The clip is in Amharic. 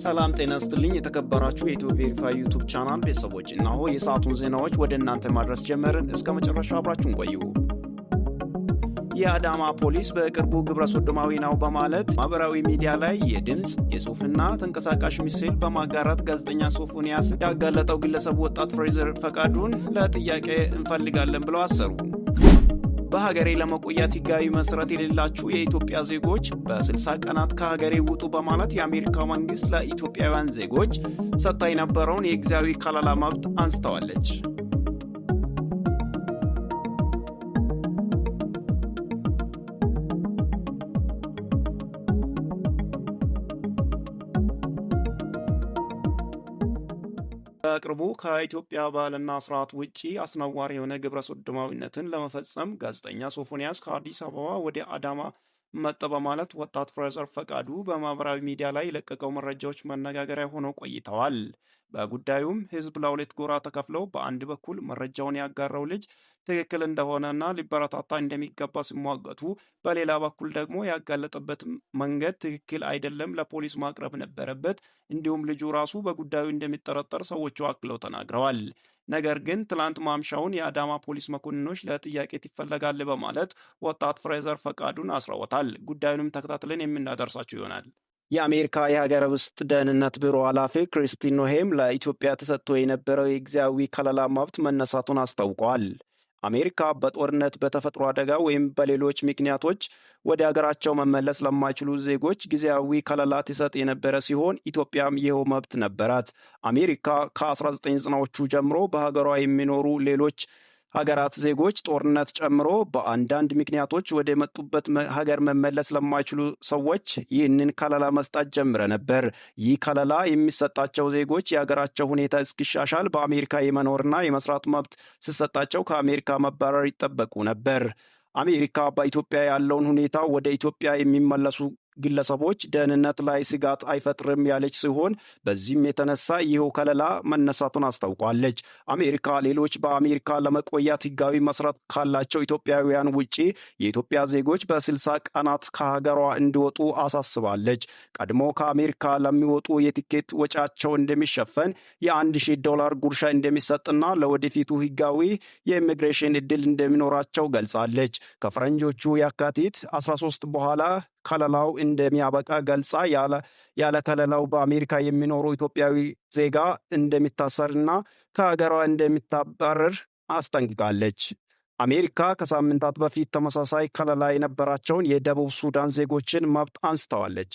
ሰላም ጤና ይስጥልኝ የተከበራችሁ የኢትዮ ቬሪፋይ ዩቲዩብ ቻናል ቤተሰቦች፣ እነሆ የሰዓቱን ዜናዎች ወደ እናንተ ማድረስ ጀመርን። እስከ መጨረሻው አብራችሁን ቆዩ። የአዳማ ፖሊስ በቅርቡ ግብረ ሰዶማዊ ነው በማለት ማህበራዊ ሚዲያ ላይ የድምፅ የጽሑፍና ተንቀሳቃሽ ምስል በማጋራት ጋዜጠኛ ሶፎንያስ ያጋለጠው ግለሰብ ወጣት ፍሬዘር ፈቃዱን ለጥያቄ እንፈልጋለን ብለው አሰሩ። በሀገሬ ለመቆየት ሕጋዊ መሰረት የሌላችሁ የኢትዮጵያ ዜጎች በ60 ቀናት ከሀገሬ ውጡ በማለት የአሜሪካ መንግስት ለኢትዮጵያውያን ዜጎች ሰጥታ የነበረውን የጊዜያዊ ከለላ መብት አንስተዋለች። በቅርቡ ከኢትዮጵያ ባህልና ስርዓት ውጪ አስነዋሪ የሆነ ግብረ ሰዶማዊነትን ለመፈጸም ጋዜጠኛ ሶፎንያስ ከአዲስ አበባ ወደ አዳማ መጣ በማለት ወጣት ፍሬዘር ፈቃዱ በማህበራዊ ሚዲያ ላይ የለቀቀው መረጃዎች መነጋገሪያ ሆነው ቆይተዋል። በጉዳዩም ህዝብ ለሁለት ጎራ ተከፍለው በአንድ በኩል መረጃውን ያጋራው ልጅ ትክክል እንደሆነና ሊበረታታ እንደሚገባ ሲሟገቱ፣ በሌላ በኩል ደግሞ ያጋለጠበት መንገድ ትክክል አይደለም፣ ለፖሊስ ማቅረብ ነበረበት፣ እንዲሁም ልጁ ራሱ በጉዳዩ እንደሚጠረጠር ሰዎቹ አክለው ተናግረዋል። ነገር ግን ትላንት ማምሻውን የአዳማ ፖሊስ መኮንኖች ለጥያቄ ይፈለጋል በማለት ወጣት ፍሬዘር ፈቃዱን አስረውታል። ጉዳዩንም ተከታትለን የምናደርሳችሁ ይሆናል። የአሜሪካ የሀገር ውስጥ ደህንነት ቢሮ ኃላፊ ክሪስቲን ኖሄም ለኢትዮጵያ ተሰጥቶ የነበረው የጊዜያዊ ከለላ መብት መነሳቱን አስታውቀዋል። አሜሪካ በጦርነት በተፈጥሮ አደጋ ወይም በሌሎች ምክንያቶች ወደ ሀገራቸው መመለስ ለማይችሉ ዜጎች ጊዜያዊ ከለላ ትሰጥ የነበረ ሲሆን ኢትዮጵያም ይኸው መብት ነበራት። አሜሪካ ከ1990ዎቹ ጀምሮ በሀገሯ የሚኖሩ ሌሎች ሀገራት ዜጎች ጦርነት ጨምሮ በአንዳንድ ምክንያቶች ወደ መጡበት ሀገር መመለስ ለማይችሉ ሰዎች ይህንን ከለላ መስጠት ጀምረ ነበር። ይህ ከለላ የሚሰጣቸው ዜጎች የሀገራቸው ሁኔታ እስኪሻሻል በአሜሪካ የመኖርና የመስራት መብት ሲሰጣቸው ከአሜሪካ መባረር ይጠበቁ ነበር። አሜሪካ በኢትዮጵያ ያለውን ሁኔታ ወደ ኢትዮጵያ የሚመለሱ ግለሰቦች ደህንነት ላይ ስጋት አይፈጥርም ያለች ሲሆን በዚህም የተነሳ ይኸው ከለላ መነሳቱን አስታውቋለች። አሜሪካ ሌሎች በአሜሪካ ለመቆየት ሕጋዊ መሰረት ካላቸው ኢትዮጵያውያን ውጪ የኢትዮጵያ ዜጎች በ60 ቀናት ከሀገሯ እንዲወጡ አሳስባለች። ቀድሞ ከአሜሪካ ለሚወጡ የቲኬት ወጪያቸው እንደሚሸፈን $1000 ጉርሻ እንደሚሰጥና ለወደፊቱ ሕጋዊ የኢሚግሬሽን ዕድል እንደሚኖራቸው ገልጻለች። ከፈረንጆቹ የካቲት 13 በኋላ ከለላው እንደሚያበቃ ገልጻ ያለ ከለላው በአሜሪካ የሚኖሩ ኢትዮጵያዊ ዜጋ እንደሚታሰርና ከሀገሯ እንደሚታባረር አስጠንቅቃለች። አሜሪካ ከሳምንታት በፊት ተመሳሳይ ከለላ የነበራቸውን የደቡብ ሱዳን ዜጎችን መብት አንስተዋለች።